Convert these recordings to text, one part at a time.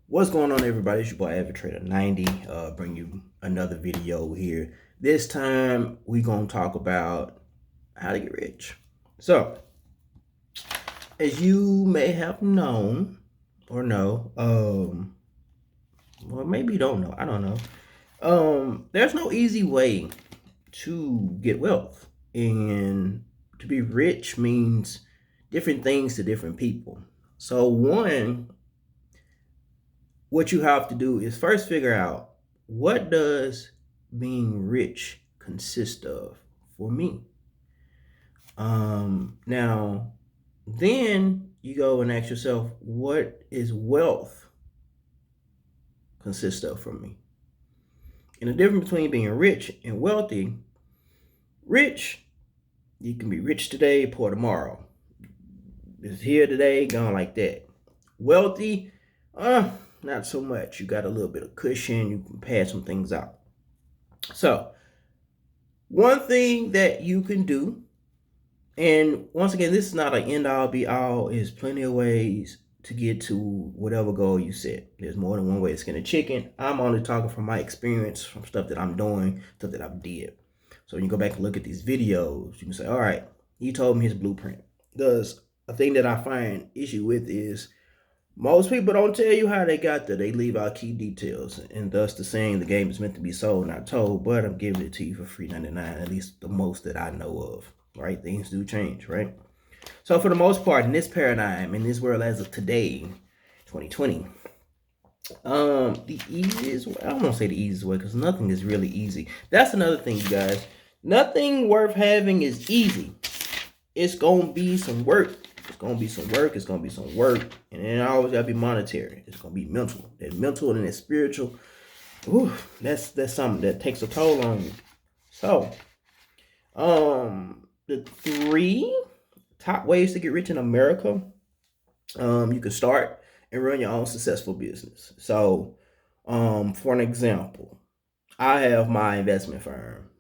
What's going on, everybody? It's your boy AvidTrader 90. Bring you another video here. This time we gonna talk about how to get rich. So, as you may have known or know, well, maybe you don't know. I don't know. There's no easy way to get wealth, and to be rich means different things to different people. So, what you have to do is first figure out, what does being rich consist of for me. Now, then you go and ask yourself, what is wealth consist of for me? And the difference between being rich and wealthy: rich, you can be rich today, poor tomorrow. It's here today, gone like that. Wealthy, not so much. You got a little bit of cushion, you can pass some things out. So, one thing that you can do, and once again, this is not an end all be all, is plenty of ways to get to whatever goal you set. There's more than one way to skin a chicken. I'm only talking from my experience, from stuff that I'm doing, stuff that I've did. So when you go back and look at these videos, you can say, all right, he told me his blueprint. Because a thing that I find issue with is, most people don't tell you how they got there. They leave out key details, and thus the saying, the game is meant to be sold, not told. But I'm giving it to you for free 99, at least the most that I know of. Right? Things do change, right? So for the most part, in this paradigm, in this world as of today, 2020, the easiest way, I don't want to say the easiest way, because nothing is really easy. That's another thing, you guys. Nothing worth having is easy. It's gonna be some work. It's gonna be some work. It's gonna be some work, and it always gotta be monetary. It's gonna be mental. That mental and that spiritual. Ooh, that's something that takes a toll on you. So, the three top ways to get rich in America. You can start and run your own successful business. So, for an example, I have my investment firm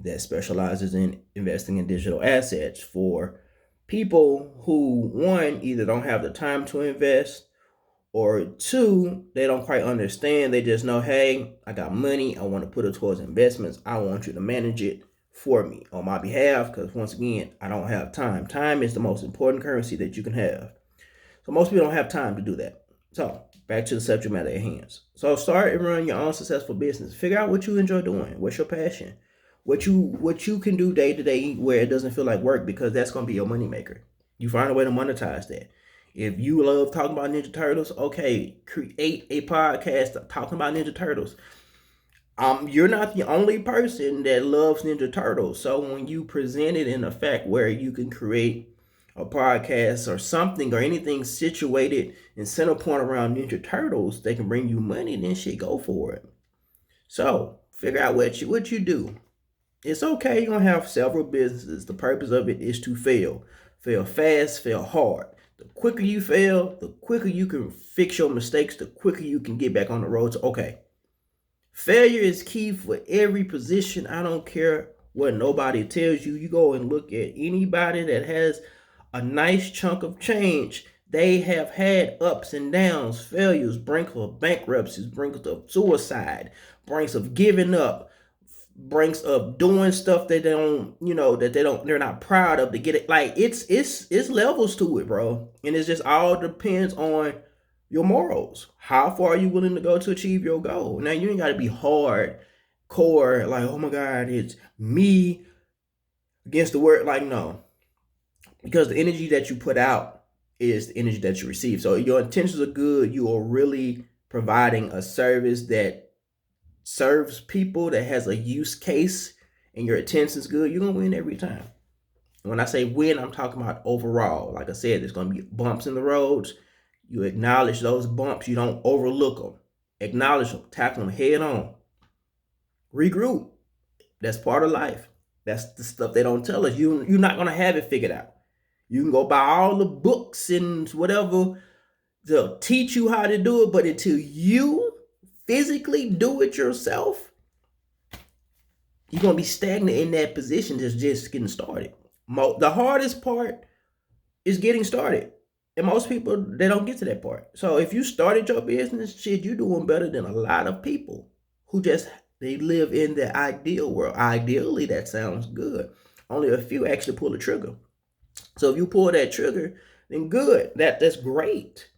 that specializes in investing in digital assets for people who, one, either don't have the time to invest, or two, they don't quite understand. They just know, hey, I got money, I want to put it towards investments. I want you to manage it for me on my behalf, because once again, I don't have time. Time is the most important currency that you can have. So most people don't have time to do that. So back to the subject matter at hand. So start and run your own successful business. Figure out what you enjoy doing. What's your passion? What you can do day to day where it doesn't feel like work, because that's gonna be your moneymaker. You find a way to monetize that. If you love talking about Ninja Turtles, okay, create a podcast talking about Ninja Turtles. You're not the only person that loves Ninja Turtles. So when you present it in a fact where you can create a podcast or something or anything situated and center point around Ninja Turtles, they can bring you money, then shit, go for it. So figure out what you do. It's okay, you're gonna have several businesses. The purpose of it is to fail. Fail fast, fail hard. The quicker you fail, the quicker you can fix your mistakes, the quicker you can get back on the road to okay. Failure is key for every position. I don't care what nobody tells you. You go and look at anybody that has a nice chunk of change. They have had ups and downs, failures, brink of bankruptcies, brink of suicide, brinks of giving up, brinks of doing stuff that they're not proud of to get it. Like it's levels to it, bro. And it's just all depends on your morals. How far are you willing to go to achieve your goal? Now you ain't gotta be hard core, like, oh my God, it's me against the world. Like, no. Because the energy that you put out is the energy that you receive. So your intentions are good. You are really providing a service that serves people, that has a use case, and your intentions good, you're gonna win every time. When I say win, I'm talking about overall. Like I said, there's gonna be bumps in the roads. You acknowledge those bumps. You don't overlook them. Acknowledge them. Tackle them head on. Regroup. That's part of life. That's the stuff they don't tell us. You're not gonna have it figured out. You can go buy all the books and whatever, they'll teach you how to do it, but until you physically do it yourself, you're gonna be stagnant in that position, just getting started. The hardest part is getting started. And most people, they don't get to that part. So if you started your business, shit, you're doing better than a lot of people who just, they live in the ideal world. Ideally, that sounds good. Only a few actually pull the trigger. So if you pull that trigger, then good. That's great,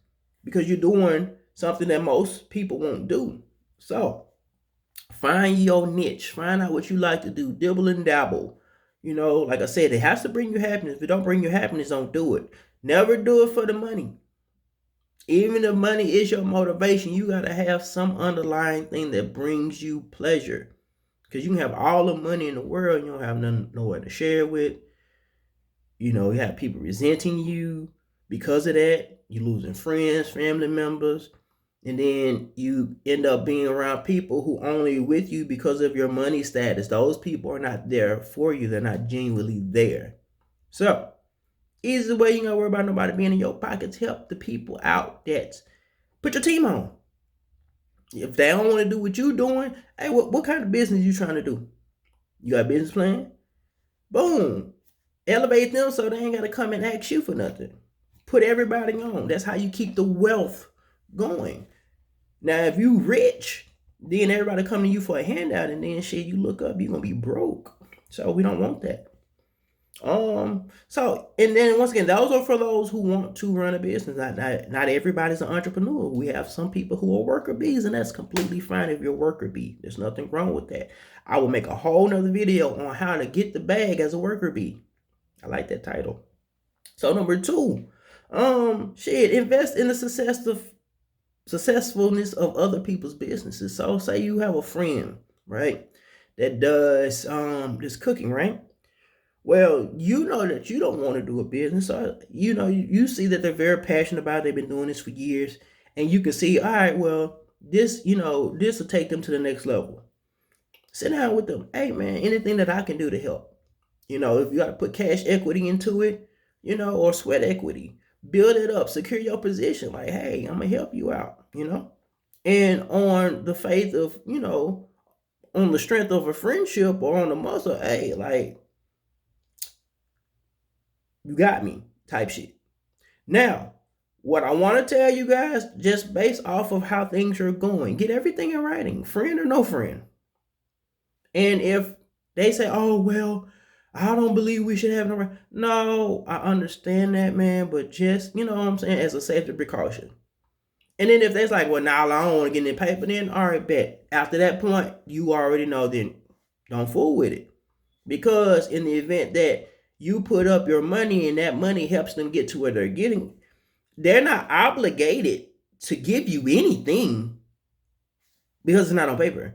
because you're doing something that most people won't do. So find your niche. Find out what you like to do. Dibble and dabble. You know, like I said, it has to bring you happiness. If it don't bring you happiness, don't do it. Never do it for the money. Even if money is your motivation, you got to have some underlying thing that brings you pleasure. Because you can have all the money in the world, you don't have nothing, nowhere to share with. You know, you have people resenting you because of that. You losing friends, family members, and then you end up being around people who only with you because of your money status. Those people are not there for you. They're not genuinely there. So, easy way you ain't gotta worry about nobody being in your pockets. Help the people out that put your team on. If they don't want to do what you doing, hey, what kind of business you trying to do? You got a business plan? Boom. Elevate them so they ain't got to come and ask you for nothing. Put everybody on. That's how you keep the wealth going. Now, if you rich, then everybody come to you for a handout, and then shit, you look up, you're gonna be broke. So we don't want that. So, and then once again, those are for those who want to run a business. Not everybody's an entrepreneur. We have some people who are worker bees, and that's completely fine if you're a worker bee. There's nothing wrong with that. I will make a whole nother video on how to get the bag as a worker bee. I like that title. So number 2, invest in the successfulness of other people's businesses. So say you have a friend, right, that does this cooking, right? Well, you know that you don't want to do a business. So, you know, you see that they're very passionate about it. They've been doing this for years. And you can see, all right, well, this will take them to the next level. Sit down with them. Hey, man, anything that I can do to help. You know, if you got to put cash equity into it, you know, or sweat equity, build it up, secure your position. Like, hey, I'm going to help you out, you know. And on the faith of, you know, on the strength of a friendship or on the muscle, hey, like, you got me type shit. Now, what I want to tell you guys, just based off of how things are going, get everything in writing, friend or no friend. And if they say, oh, well, I don't believe we should have no, no, I understand that, man, but just, you know what I'm saying, as a safety precaution. And then if they're like, well, now I don't want to get in paper, then all right, bet. After that point, you already know, then don't fool with it. Because in the event that you put up your money and that money helps them get to where they're getting, they're not obligated to give you anything because it's not on paper.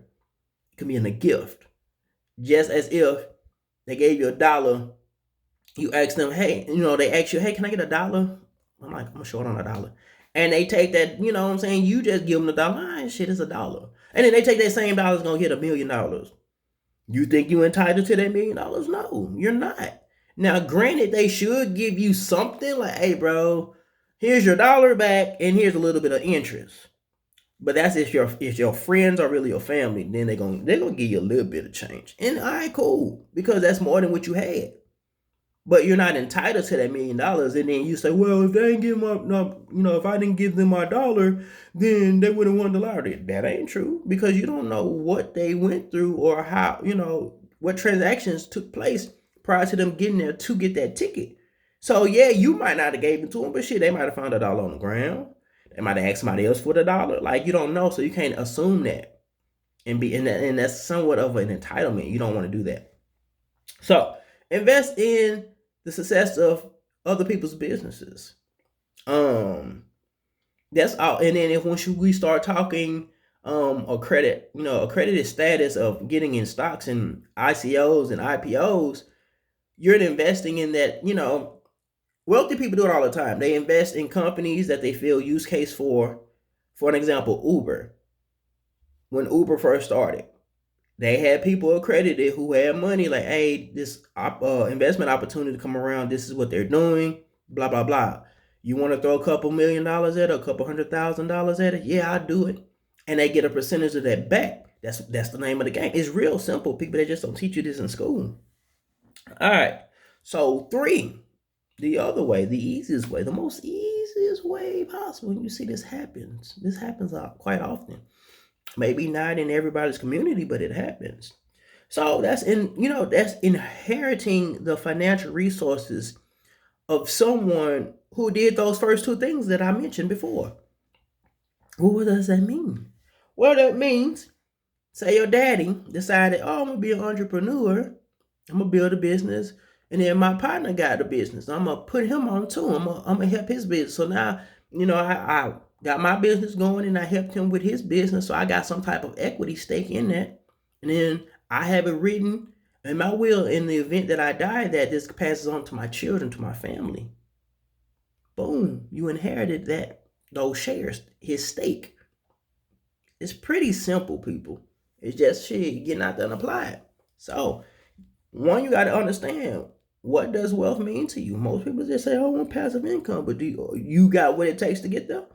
It can be in a gift. Just as if they gave you $1, you ask them, hey, you know, they ask you, hey, can I get $1? I'm like, I'm short on $1. And they take that, you know what I'm saying? You just give them $1. Ah, shit, it's $1. And then they take that same dollar, gonna get $1 million. You think you entitled to that $1 million? No, you're not. Now, granted, they should give you something like, hey, bro, here's your $1 back, and here's a little bit of interest. But that's if your friends are really your family, then they're gonna give you a little bit of change. And all right, cool, because that's more than what you had. But you're not entitled to that $1 million. And then you say, well, if they ain't give if I didn't give them my $1, then they wouldn't won the lottery. That ain't true, because you don't know what they went through or how, you know, what transactions took place prior to them getting there to get that ticket. So yeah, you might not have gave it to them, but shit, they might have found $1 on the ground. They might have asked somebody else for the $1. Like, you don't know, so you can't assume that. And that's somewhat of an entitlement. You don't want to do that. So invest in the success of other people's businesses. That's all. And then once we start talking accredited status of getting in stocks and ICOs and IPOs, you're investing in that. You know, wealthy people do it all the time. They invest in companies that they feel use case for. For an example, Uber. When Uber first started, they had people accredited who had money, like, hey, this investment opportunity to come around, this is what they're doing, blah, blah, blah. You want to throw a couple $1 million at it, a couple $100,000 at it? Yeah, I'll do it. And they get a percentage of that back. That's the name of the game. It's real simple. People, they just don't teach you this in school. All right. So 3, the other way, the easiest way, the most easiest this is way possible. And you see this happens. This happens quite often. Maybe not in everybody's community, but it happens. So that's that's inheriting the financial resources of someone who did those first two things that I mentioned before. Well, what does that mean? Well, that means, say your daddy decided, oh, I'm gonna be an entrepreneur, I'm gonna build a business, and then my partner got the business. I'm gonna put him on too. I'm gonna help his business. So now, I got my business going, and I helped him with his business. So I got some type of equity stake in that, and then I have it written in my will in the event that I die that this passes on to my children, to my family. Boom, you inherited those shares, his stake. It's pretty simple, people. It's just shit getting out there and apply it. So, one, you got to understand, what does wealth mean to you? Most people just say, "Oh, I want passive income," but do you got what it takes to get there?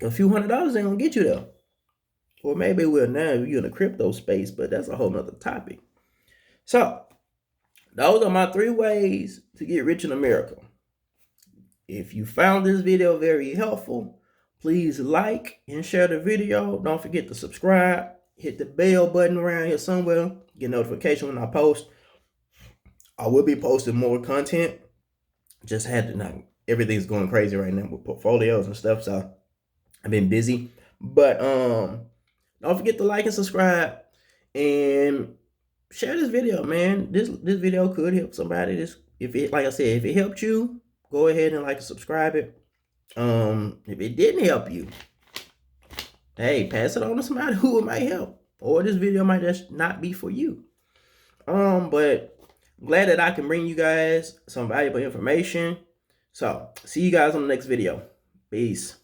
A few $100s ain't gonna get you there. Or maybe it will now if you're in the crypto space, but that's a whole nother topic. So, those are my 3 ways to get rich in America. If you found this video very helpful, please like and share the video. Don't forget to subscribe. Hit the bell button around here somewhere. Get notification when I post. I will be posting more content. Just had to everything's going crazy right now with portfolios and stuff, so I've been busy. But don't forget to like and subscribe and share this video, man. This video could help somebody. Like I said, if it helped you, go ahead and like and subscribe it. If it didn't help you, hey, pass it on to somebody who it might help. Or this video might just not be for you. But I'm glad that I can bring you guys some valuable information. So, see you guys on the next video. Peace.